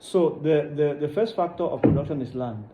So the first factor of production is land.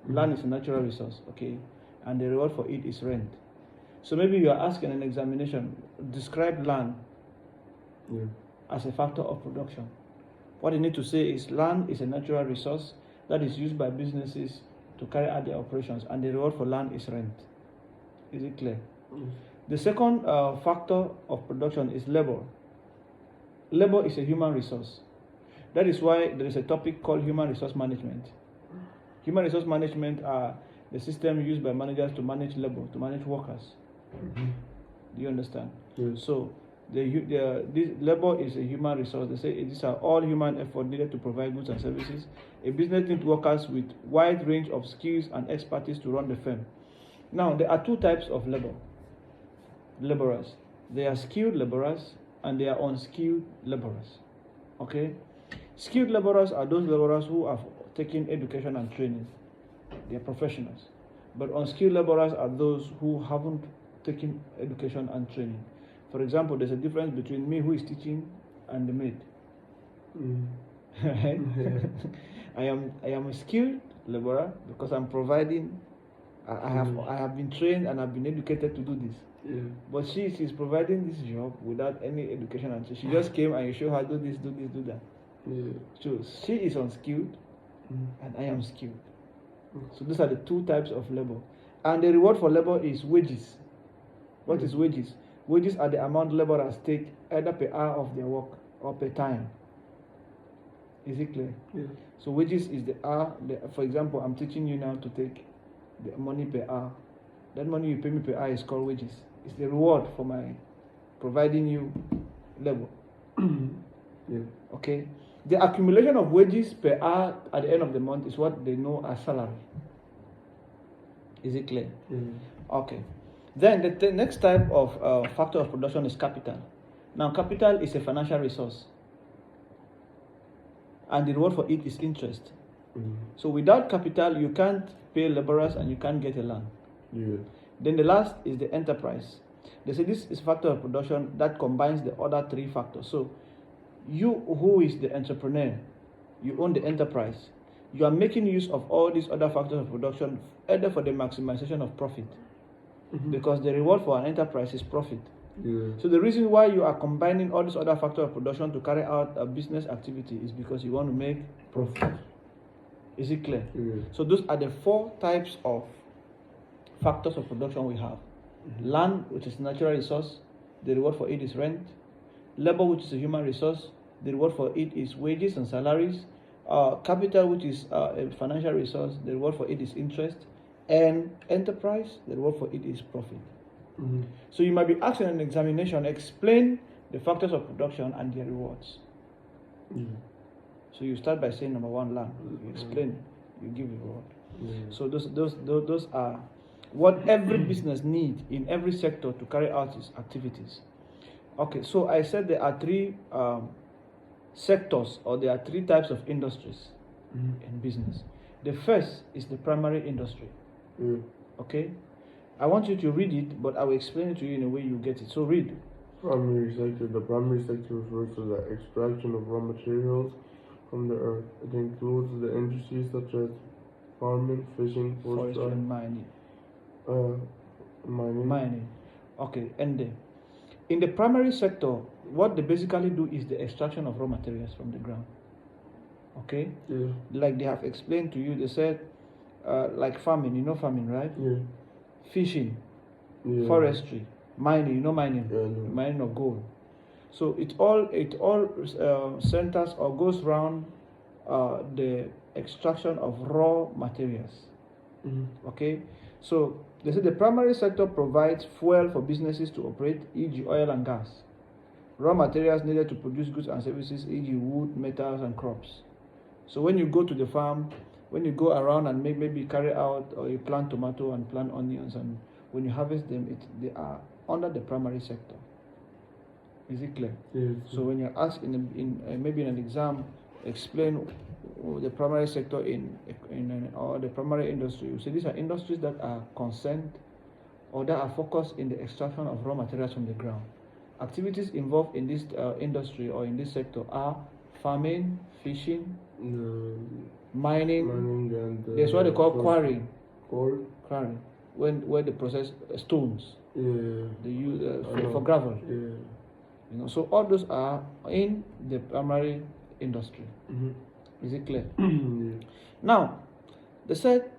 Land is a natural resource, okay, and the reward for it is rent. So maybe you are asking an examination, describe land as a factor of production. What you need to say is land is a natural resource that is used by businesses to carry out their operations, and the reward for land is rent. Is it clear? The second factor of production is labor. Labor is a human resource. That is why there is a topic called human resource management. Human resource management are the system used by managers to manage labor, to manage workers. Do you understand? Yes. So this labor is a human resource. They say these are all human effort needed to provide goods and services. A business needs workers with wide range of skills and expertise to run the firm. Now, there are two types of laborers. They are skilled laborers and they are unskilled laborers. Okay? Skilled laborers are those laborers who have taken education and training. They are professionals. But unskilled laborers are those who haven't taken education and training. For example, there's a difference between me who is teaching and the maid. Right? I am a skilled laborer because I'm providing. I have been trained and I've been educated to do this. But she's providing this job without any education, and so she just came and you show her do this, do that. So she is unskilled and I am skilled. So these are the two types of labor. And the reward for labor is wages. What is wages? Wages are the amount laborers take either per hour of their work or per time. Is it clear? So wages is the hour. For example, I'm teaching you now to take the money per hour. That money you pay me per hour is called wages. It's the reward for my providing you labor. Okay? The accumulation of wages per hour at the end of the month is what they know as salary. Is it clear? Okay. Then the next type of factor of production is capital. Now, capital is a financial resource, and the reward for it is interest. So without capital, you can't pay laborers and you can't get a land. Then the last is the enterprise. They say this is a factor of production that combines the other three factors. So you who is the entrepreneur, you own the enterprise. You are making use of all these other factors of production either for the maximization of profit, because the reward for an enterprise is profit. So the reason why you are combining all these other factors of production to carry out a business activity is because you want to make profit. Is it clear? So those are the four types of factors of production we have. Land, which is a natural resource, the reward for it is rent. Labor, which is a human resource, the reward for it is wages and salaries. Capital, which is a financial resource, the reward for it is interest. And enterprise, the reward for it is profit. So you might be asked in an examination, explain the factors of production and their rewards. So you start by saying number one, land. You explain, you give reward. So those are what every business needs in every sector to carry out its activities. Okay, so I said there are three sectors, or there are three types of industries in business. The first is the primary industry. Okay, I want you to read it, but I will explain it to you in a way you get it. So read. Primary sector. The primary sector refers to the extraction of raw materials from the earth. It includes the industries such as farming, fishing, Forestry and mining. Mining. Okay, and in the primary sector, what they basically do is the extraction of raw materials from the ground. Okay? Like they have explained to you, they said, like farming, you know farming, right? Fishing, forestry, mining, you know mining, mining of gold. So it all centers or goes around the extraction of raw materials. Okay, so they say the primary sector provides fuel for businesses to operate, e.g., oil and gas, raw materials needed to produce goods and services, e.g., wood, metals, and crops. So when you go to the farm, when you go around and maybe carry out, or you plant tomato and plant onions, and when you harvest them, they are under the primary sector. Is it clear? So when you're asked maybe in an exam, explain the primary sector or the primary industry, you say these are industries that are concerned or that are focused in the extraction of raw materials from the ground. Activities involved in this industry or in this sector are farming, fishing, mining mining. and There's what they call quarrying. Quarry. Where they process stones. Yeah. They use I know. for gravel. Yeah. You know, so all those are in the primary industry. Is it clear? Yeah. Now, they said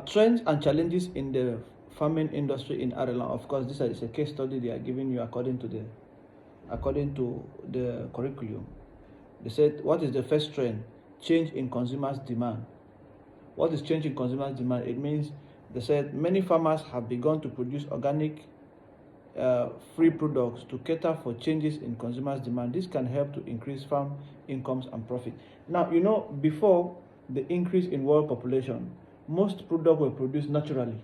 trends and challenges in the farming industry in Ireland. Of course, this is a case study they are giving you according to the curriculum. They said, what is the first trend? Change in consumers' demand. What is change in consumers' demand? It means they said many farmers have begun to produce organic free products to cater for changes in consumers' demand. This can help to increase farm incomes and profit. Now, you know, before the increase in world population, most products were produced naturally.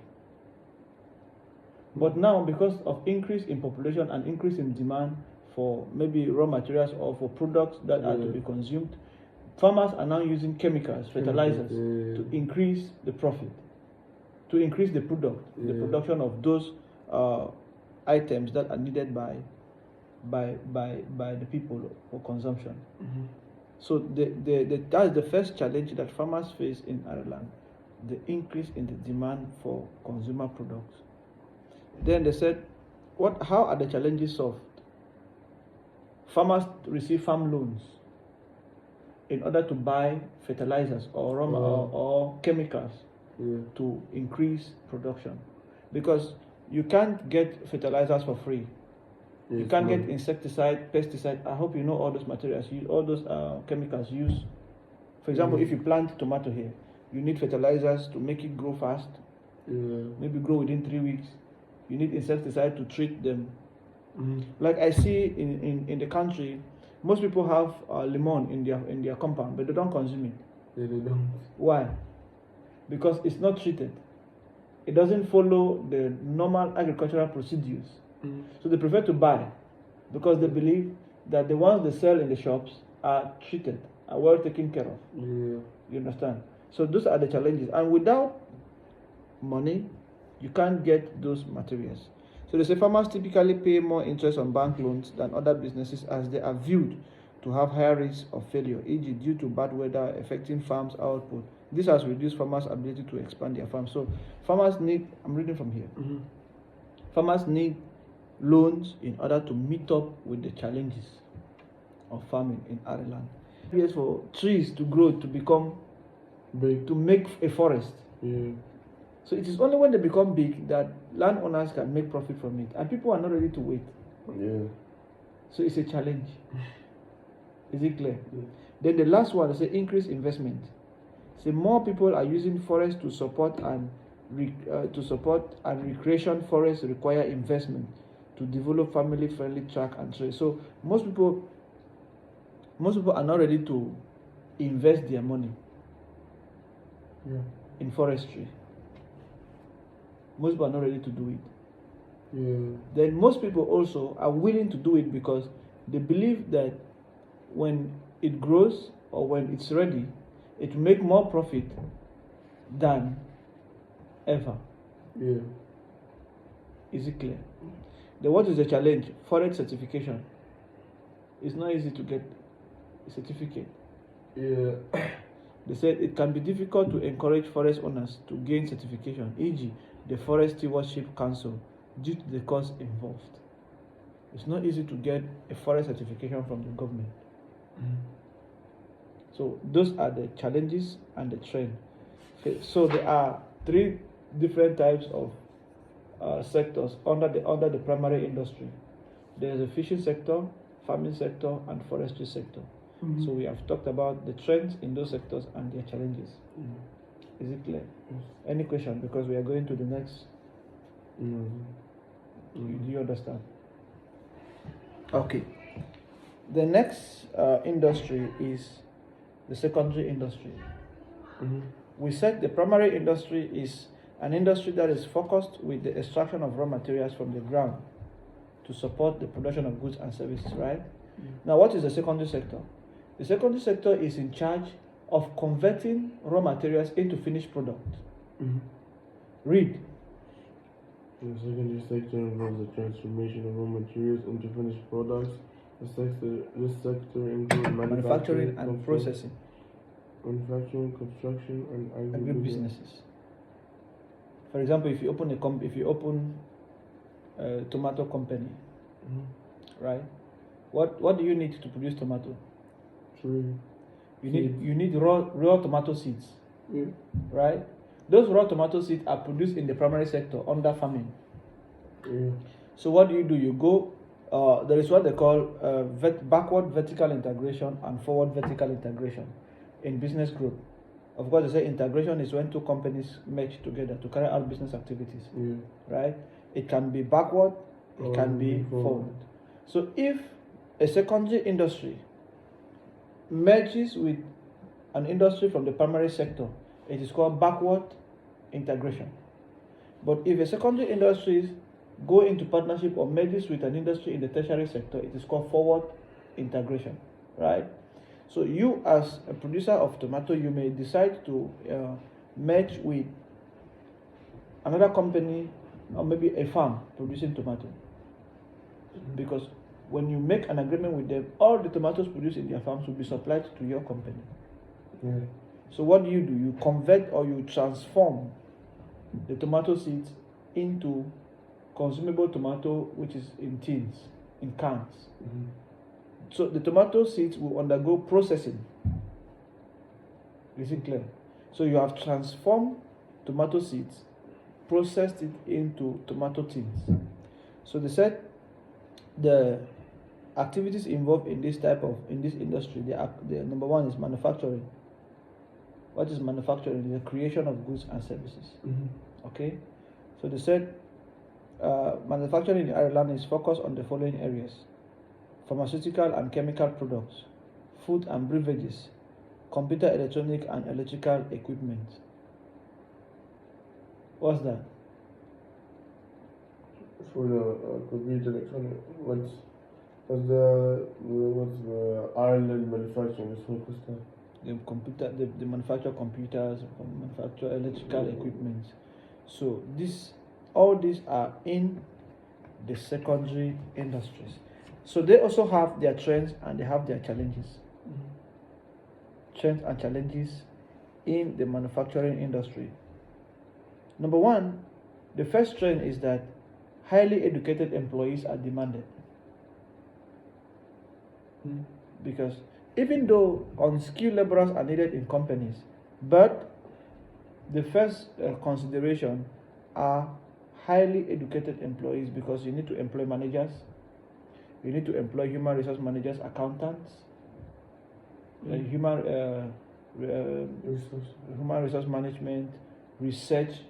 But now, because of increase in population and increase in demand for maybe raw materials or for products that are to be consumed, farmers are now using chemicals, fertilizers, to increase the profit, to increase the the production of those items that are needed by the people for consumption. So that's the first challenge that farmers face in Ireland, the increase in the demand for consumer products. Then they said, how are the challenges solved? Farmers receive farm loans in order to buy fertilizers or or chemicals to increase production, because you can't get fertilizers for free. Yes, you can't get insecticide, pesticide. I hope you know all those materials, all those chemicals used. For example, if you plant tomato here, you need fertilizers to make it grow fast. Maybe grow within 3 weeks. You need insecticide to treat them. Like I see in the country, most people have lemon in their compound, but they don't consume it. Yeah, they don't. Why? Because it's not treated. It doesn't follow the normal agricultural procedures. So they prefer to buy, because they believe that the ones they sell in the shops are treated, are well taken care of. You understand? So those are the challenges. And without money, you can't get those materials. So they say farmers typically pay more interest on bank loans than other businesses, as they are viewed to have higher risks of failure, e.g. due to bad weather affecting farms' output. This has reduced farmers' ability to expand their farms. So farmers need, I'm reading from here, farmers need loans in order to meet up with the challenges of farming in Ireland. Years for trees to grow, to become big, to make a forest. So it is only when they become big that landowners can make profit from it, and people are not ready to wait. So it's a challenge. Is it clear? Then the last one is say increase investment. So more people are using forests to support and recreation forests require investment to develop family-friendly track and trail. So most people are not ready to invest their money in forestry. Most people are not ready to do it. Then most people also are willing to do it because they believe that when it grows or when it's ready, it will make more profit than ever. Is it clear? Then what is the challenge? Forest certification. It's not easy to get a certificate. They said it can be difficult to encourage forest owners to gain certification, e.g. the Forest Stewardship Council, due to the cost involved. It's not easy to get a forest certification from the government. So those are the challenges and the trend. Okay, so there are 3 different types of sectors under the primary industry. There is a fishing sector, farming sector, and forestry sector. So we have talked about the trends in those sectors and their challenges. Is it clear? Any question? Because we are going to the next. Do you understand? Okay. The next industry is the secondary industry. We said the primary industry is an industry that is focused with the extraction of raw materials from the ground to support the production of goods and services, right? Now, what is the secondary sector? The secondary sector is in charge of converting raw materials into finished product. Read. The secondary sector involves the transformation of raw materials into finished products This sector includes manufacturing and processing, manufacturing, construction, and agribusinesses. For example, if you open a tomato company, right? What do you need to produce tomato? Tree. You need raw tomato seeds, right? Those raw tomato seeds are produced in the primary sector under farming. So what do? You go. There is what they call backward vertical integration and forward vertical integration in business group. Of course, they say integration is when two companies merge together to carry out business activities, right? It can be backward, it can be forward. So if a secondary industry merges with an industry from the primary sector, it is called backward integration. But if a secondary industry go into partnership or merges with an industry in the tertiary sector, it is called forward integration, right? So you, as a producer of tomato, you may decide to merge with another company or maybe a farm producing tomato. Because when you make an agreement with them, all the tomatoes produced in their farms will be supplied to your company. So what do? You convert or you transform the tomato seeds into consumable tomato, which is in tins, in cans. So the tomato seeds will undergo processing. Is it clear? So you have transformed tomato seeds, processed it into tomato tins. So they said the activities involved in this industry, the number one is manufacturing. What is manufacturing? The creation of goods and services. Okay, so they said manufacturing in Ireland is focused on the following areas: pharmaceutical and chemical products, food and beverages, computer, electronic and electrical equipment. What's that? For the computer electronic, what's the Ireland manufacturing is focused on? They manufacture computers, manufacture electrical equipment. So all these are in the secondary industries. So they also have their trends and they have their challenges. Trends and challenges in the manufacturing industry. Number one, the first trend is that highly educated employees are demanded. Because even though unskilled laborers are needed in companies, but the first consideration are highly educated employees, because you need to employ managers, you need to employ human resource managers, accountants, human resource management, research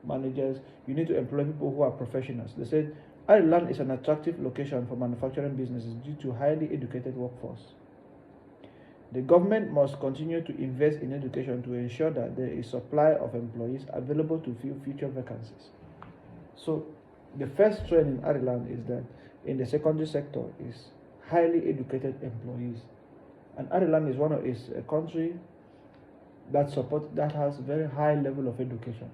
managers. You need to employ people who are professionals. They said Ireland is an attractive location for manufacturing businesses due to highly educated workforce. The government must continue to invest in education to ensure that there is supply of employees available to fill future vacancies. So the first trend in Ireland is that in the secondary sector is highly educated employees. And Ireland is a country that has very high level of education.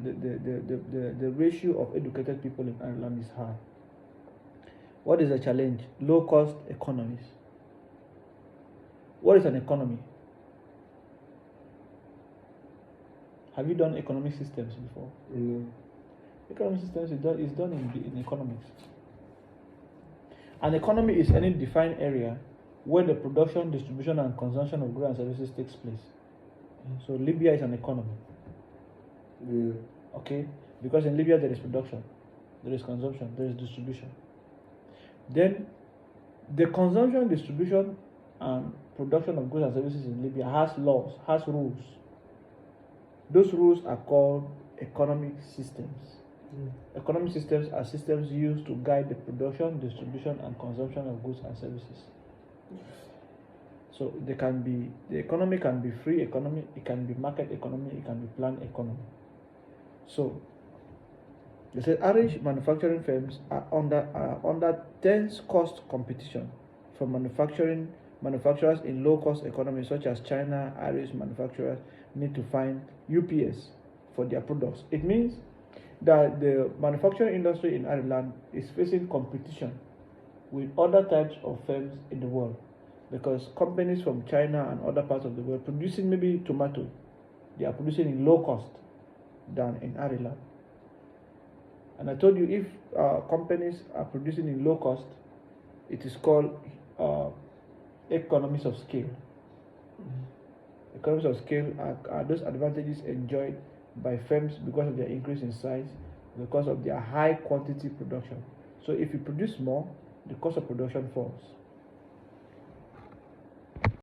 The ratio of educated people in Ireland is high. What is the challenge? Low cost economies. What is an economy? Have you done economic systems before? Economic systems is done in economics. An economy is any defined area where the production, distribution, and consumption of goods and services takes place. So Libya is an economy. Okay, because in Libya there is production, there is consumption, there is distribution. Then the consumption, distribution, and production of goods and services in Libya has laws, has rules. Those rules are called economic systems. Economic systems are systems used to guide the production, distribution, and consumption of goods and services. So the economy can be free economy, it can be market economy, it can be planned economy. So they said Irish manufacturing firms are under tense cost competition from manufacturers in low cost economies such as China. Irish manufacturers need to find UPS for their products. It means that the manufacturing industry in Ireland is facing competition with other types of firms in the world, because companies from China and other parts of the world producing maybe tomato, they are producing in low cost than in Arila. And I told you, if companies are producing in low cost, it is called economies of scale. Economies of scale are those advantages enjoyed by firms because of their increase in size, because of their high quantity production. So if you produce more, the cost of production falls.